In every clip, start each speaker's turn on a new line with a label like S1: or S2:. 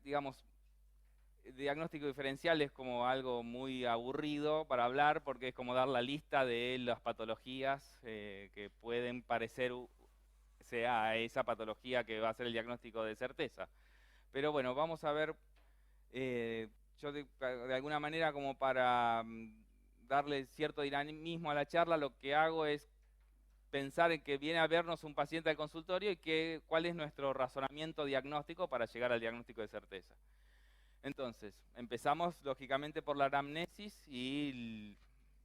S1: digamos, diagnóstico diferencial es como algo muy aburrido para hablar porque es como dar la lista de las patologías que pueden parecer sea esa patología que va a ser el diagnóstico de certeza. Pero bueno, vamos a ver, eh, yo de alguna manera como para darle cierto dinamismo a la charla, lo que hago es pensar en que viene a vernos un paciente al consultorio y cuál es nuestro razonamiento diagnóstico para llegar al diagnóstico de certeza. Entonces, empezamos lógicamente por la anamnesis y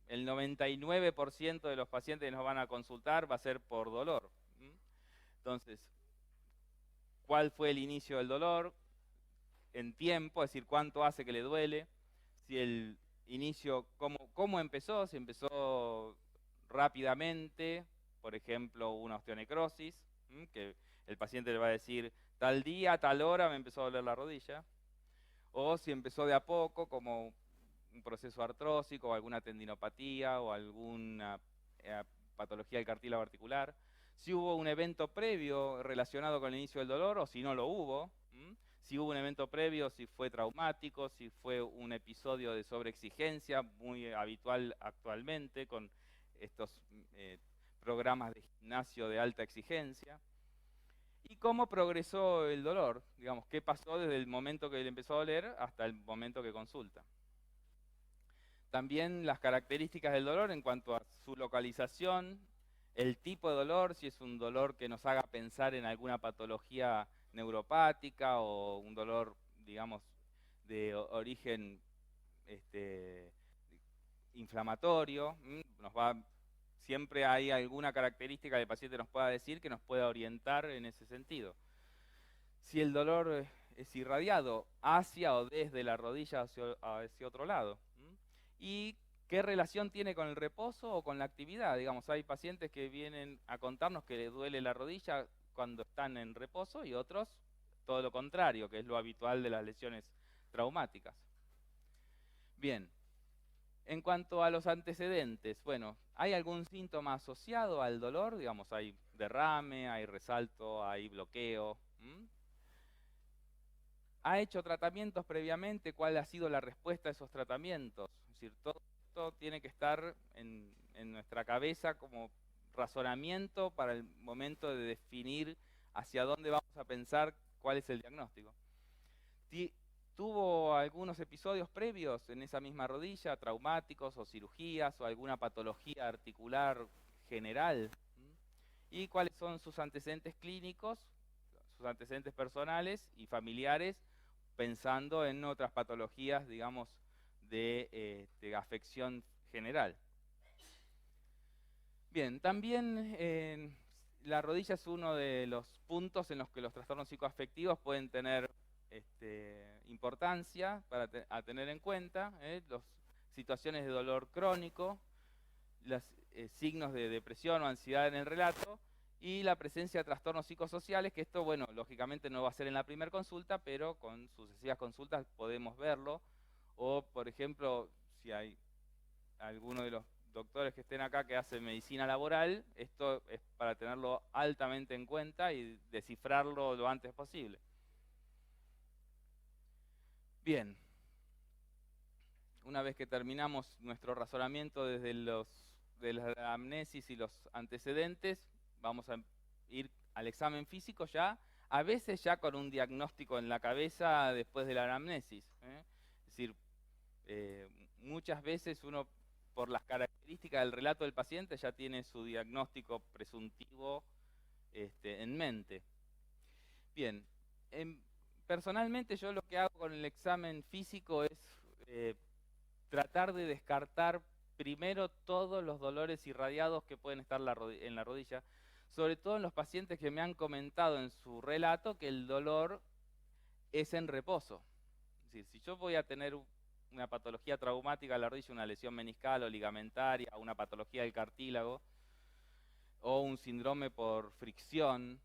S1: el 99% de los pacientes que nos van a consultar va a ser por dolor. Entonces, ¿cuál fue el inicio del dolor? En tiempo, es decir, cuánto hace que le duele, si el inicio, cómo empezó, si empezó rápidamente, por ejemplo, una osteonecrosis, que el paciente le va a decir, tal día, tal hora me empezó a doler la rodilla, o si empezó de a poco, como un proceso artrósico, o alguna tendinopatía, o alguna eh, patología del cartílago articular, si hubo un evento previo relacionado con el inicio del dolor, o si no lo hubo, si hubo un evento previo, si fue traumático, si fue un episodio de sobreexigencia, muy habitual actualmente con estos eh, programas de gimnasio de alta exigencia. ¿Y cómo progresó el dolor? Digamos, ¿qué pasó desde el momento que le empezó a doler hasta el momento que consulta? También las características del dolor en cuanto a su localización, el tipo de dolor, si es un dolor que nos haga pensar en alguna patología neuropática o un dolor, digamos, de origen este, inflamatorio. Siempre hay alguna característica que el paciente nos pueda decir que nos pueda orientar en ese sentido. Si el dolor es irradiado hacia o desde la rodilla hacia otro lado. Y qué relación tiene con el reposo o con la actividad. Digamos, hay pacientes que vienen a contarnos que les duele la rodilla cuando están en reposo y otros todo lo contrario, que es lo habitual de las lesiones traumáticas. Bien, en cuanto a los antecedentes, bueno, ¿hay algún síntoma asociado al dolor? Digamos, hay derrame, hay resalto, hay bloqueo. ¿Ha hecho tratamientos previamente? ¿Cuál ha sido la respuesta a esos tratamientos? Es decir, todo esto tiene que estar en nuestra cabeza como razonamiento para el momento de definir hacia dónde vamos a pensar cuál es el diagnóstico. ¿Tuvo algunos episodios previos en esa misma rodilla, traumáticos o cirugías o alguna patología articular general? ¿Y cuáles son sus antecedentes clínicos, sus antecedentes personales y familiares, pensando en otras patologías, digamos, de afección general? Bien, también la rodilla es uno de los puntos en los que los trastornos psicoafectivos pueden tener importancia a tener en cuenta, las situaciones de dolor crónico, los signos de depresión o ansiedad en el relato y la presencia de trastornos psicosociales, que esto, bueno, lógicamente no va a ser en la primera consulta, pero con sucesivas consultas podemos verlo. O, por ejemplo, si hay alguno de los doctores que estén acá que hacen medicina laboral, esto es para tenerlo altamente en cuenta y descifrarlo lo antes posible. Bien, una vez que terminamos nuestro razonamiento desde de la amnesis y los antecedentes, vamos a ir al examen físico ya, a veces ya con un diagnóstico en la cabeza después de la anamnesis. Es decir, muchas veces uno, por las características del relato del paciente, ya tiene su diagnóstico presuntivo en mente. Bien, personalmente yo lo que hago con el examen físico es tratar de descartar primero todos los dolores irradiados que pueden estar en la rodilla, sobre todo en los pacientes que me han comentado en su relato que el dolor es en reposo. Es decir, si yo voy a tener una patología traumática de la rodilla, una lesión meniscal o ligamentaria, una patología del cartílago o un síndrome por fricción,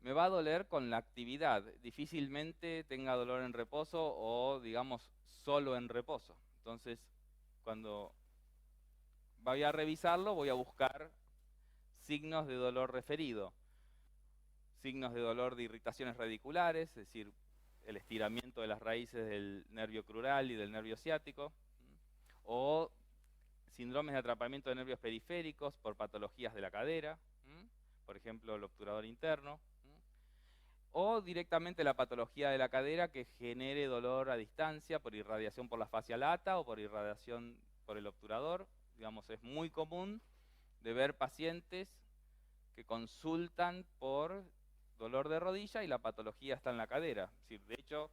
S1: me va a doler con la actividad. Difícilmente tenga dolor en reposo o, digamos, solo en reposo. Entonces, cuando voy a revisarlo, voy a buscar signos de dolor referido. Signos de dolor de irritaciones radiculares, es decir, el estiramiento de las raíces del nervio crural y del nervio ciático, o síndromes de atrapamiento de nervios periféricos por patologías de la cadera, por ejemplo, el obturador interno, o directamente la patología de la cadera que genere dolor a distancia por irradiación por la fascia lata o por irradiación por el obturador. Digamos, es muy común de ver pacientes que consultan por dolor de rodilla y la patología está en la cadera. Es decir, de hecho,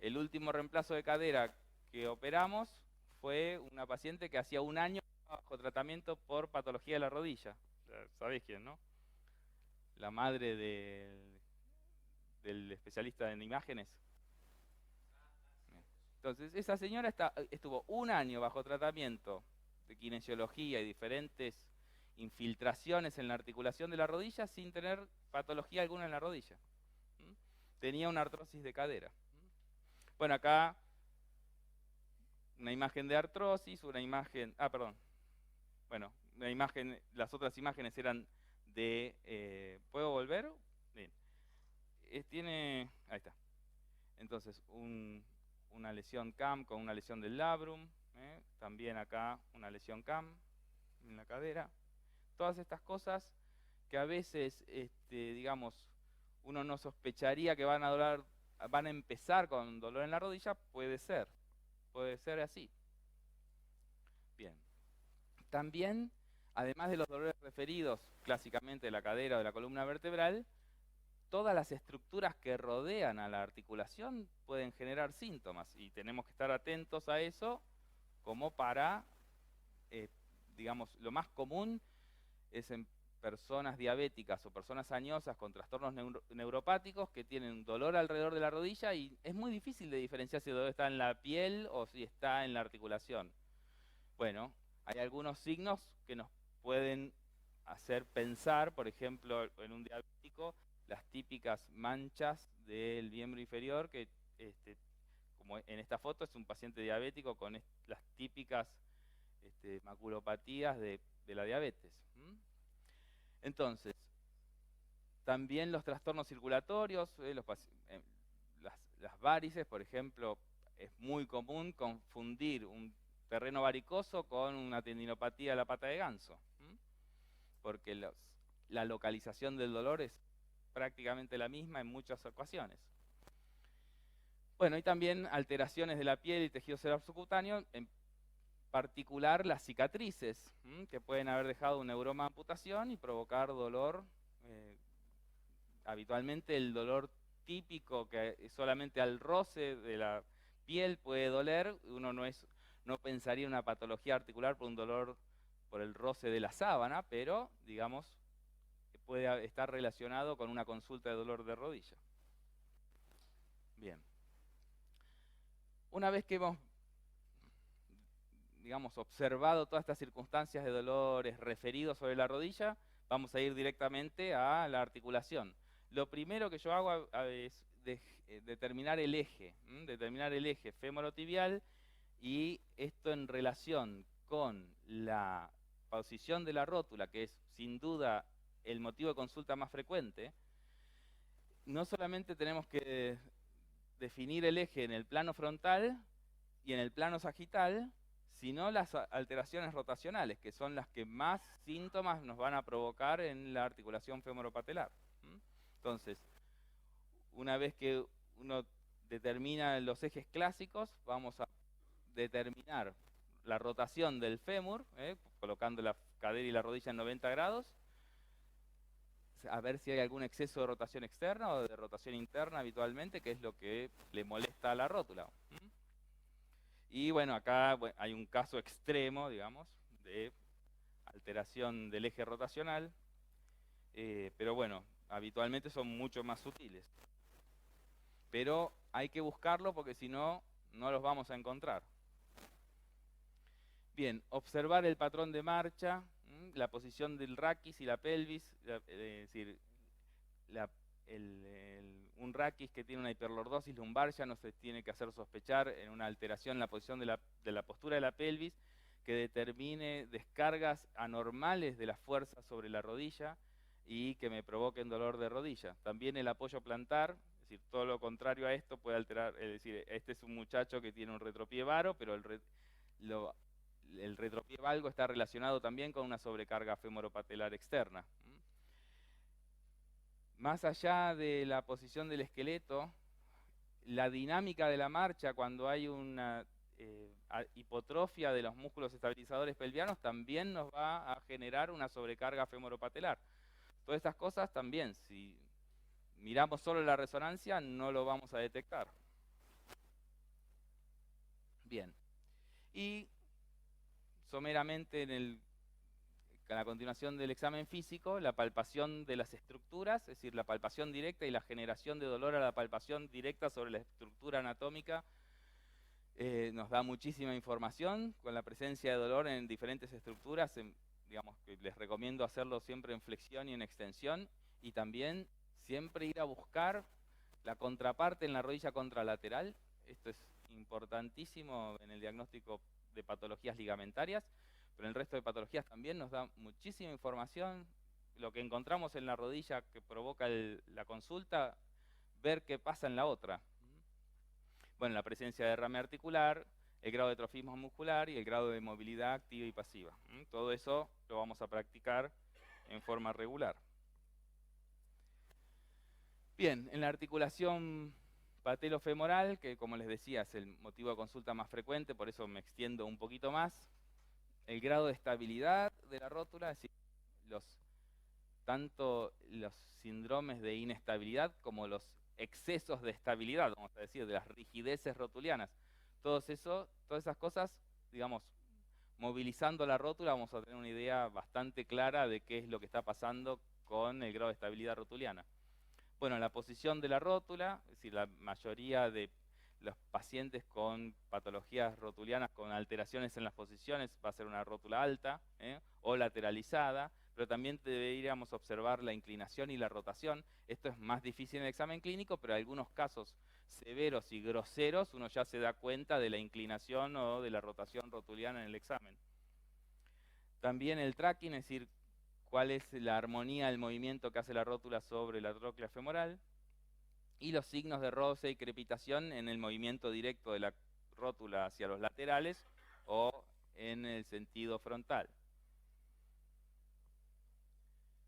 S1: el último reemplazo de cadera que operamos fue una paciente que hacía un año bajo tratamiento por patología de la rodilla. ¿Sabés quién, no? La madre del especialista en imágenes. Entonces, esa señora estuvo un año bajo tratamiento de kinesiología y diferentes infiltraciones en la articulación de la rodilla sin tener patología alguna en la rodilla. Tenía una artrosis de cadera. Bueno, acá una imagen de artrosis, una imagen, bueno, una imagen, las otras imágenes eran de, ¿puedo volver? Bien. Ahí está. Entonces, una lesión CAM con una lesión del labrum, también acá una lesión CAM en la cadera. Todas estas cosas que a veces, digamos, uno no sospecharía que van a empezar con dolor en la rodilla, puede ser así. Bien. También, además de los dolores referidos clásicamente de la cadera o de la columna vertebral, todas las estructuras que rodean a la articulación pueden generar síntomas y tenemos que estar atentos a eso como para, digamos, lo más común es en personas diabéticas o personas añosas con trastornos neuropáticos que tienen dolor alrededor de la rodilla y es muy difícil de diferenciar si el dolor está en la piel o si está en la articulación. Bueno, hay algunos signos que nos pueden hacer pensar, por ejemplo, en un diabético, las típicas manchas del miembro inferior, que como en esta foto es un paciente diabético con las típicas maculopatías de la diabetes. Entonces, también los trastornos circulatorios, las varices, por ejemplo, es muy común confundir un terreno varicoso con una tendinopatía de la pata de ganso, porque la localización del dolor es prácticamente la misma en muchas ocasiones. Bueno, y también alteraciones de la piel y tejido celular subcutáneo, en particular las cicatrices, que pueden haber dejado un neuroma de amputación y provocar dolor. Habitualmente el dolor típico que solamente al roce de la piel puede doler, uno no pensaría en una patología articular por un dolor por el roce de la sábana, pero digamos puede estar relacionado con una consulta de dolor de rodilla. Bien. Una vez que hemos, digamos, observado todas estas circunstancias de dolores referidos sobre la rodilla, vamos a ir directamente a la articulación. Lo primero que yo hago es determinar el eje fémoro-tibial, y esto en relación con la posición de la rótula, que es sin duda el motivo de consulta más frecuente. No solamente tenemos que definir el eje en el plano frontal y en el plano sagital, sino las alteraciones rotacionales, que son las que más síntomas nos van a provocar en la articulación femoropatelar. Entonces, una vez que uno determina los ejes clásicos, vamos a determinar la rotación del fémur, colocando la cadera y la rodilla en 90 grados, a ver si hay algún exceso de rotación externa o de rotación interna habitualmente, que es lo que le molesta a la rótula. Y bueno, acá hay un caso extremo, digamos, de alteración del eje rotacional, pero bueno, habitualmente son mucho más sutiles. Pero hay que buscarlo porque si no, no los vamos a encontrar. Bien, observar el patrón de marcha, la posición del raquis y la pelvis, es decir, un raquis que tiene una hiperlordosis lumbar ya no se tiene que hacer sospechar en una alteración en la posición de la postura de la pelvis que determine descargas anormales de la fuerza sobre la rodilla y que me provoquen dolor de rodilla. También el apoyo plantar, es decir, todo lo contrario a esto puede alterar, es decir, este es un muchacho que tiene un retropié varo, pero el retropié valgo está relacionado también con una sobrecarga femoropatelar externa. Más allá de la posición del esqueleto, la dinámica de la marcha cuando hay una hipotrofia de los músculos estabilizadores pelvianos también nos va a generar una sobrecarga femoropatelar. Todas estas cosas también, si miramos solo la resonancia, no lo vamos a detectar. Bien. Y someramente en la continuación del examen físico, la palpación de las estructuras, es decir, la palpación directa y la generación de dolor a la palpación directa sobre la estructura anatómica, nos da muchísima información con la presencia de dolor en diferentes estructuras. Digamos que les recomiendo hacerlo siempre en flexión y en extensión, y también siempre ir a buscar la contraparte en la rodilla contralateral. Esto es importantísimo en el diagnóstico de patologías ligamentarias, pero en el resto de patologías también nos da muchísima información. Lo que encontramos en la rodilla que provoca la consulta, ver qué pasa en la otra. Bueno, la presencia de derrame articular, el grado de trofismo muscular y el grado de movilidad activa y pasiva. Todo eso lo vamos a practicar en forma regular. Bien, en la articulación patelofemoral, que como les decía es el motivo de consulta más frecuente, por eso me extiendo un poquito más, el grado de estabilidad de la rótula, es decir, tanto los síndromes de inestabilidad como los excesos de estabilidad, vamos a decir, de las rigideces rotulianas, todas esas cosas, digamos, movilizando la rótula vamos a tener una idea bastante clara de qué es lo que está pasando con el grado de estabilidad rotuliana. Bueno, la posición de la rótula, es decir, la mayoría de los pacientes con patologías rotulianas con alteraciones en las posiciones va a ser una rótula alta o lateralizada, pero también deberíamos observar la inclinación y la rotación. Esto es más difícil en el examen clínico, pero en algunos casos severos y groseros uno ya se da cuenta de la inclinación o de la rotación rotuliana en el examen. También el tracking, es decir, cuál es la armonía del movimiento que hace la rótula sobre la tróclea femoral, y los signos de roce y crepitación en el movimiento directo de la rótula hacia los laterales o en el sentido frontal.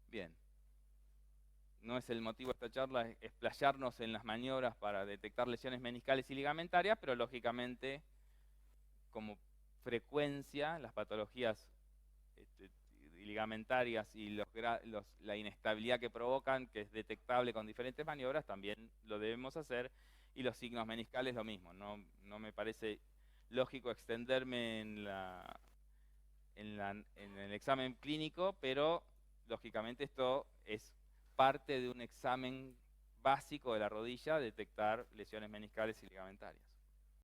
S1: Bien, no es el motivo de esta charla explayarnos en las maniobras para detectar lesiones meniscales y ligamentarias, pero lógicamente como frecuencia las patologías ligamentarias y la inestabilidad que provocan, que es detectable con diferentes maniobras, también lo debemos hacer, y los signos meniscales lo mismo. No me parece lógico extenderme en el examen clínico, pero lógicamente esto es parte de un examen básico de la rodilla, detectar lesiones meniscales y ligamentarias.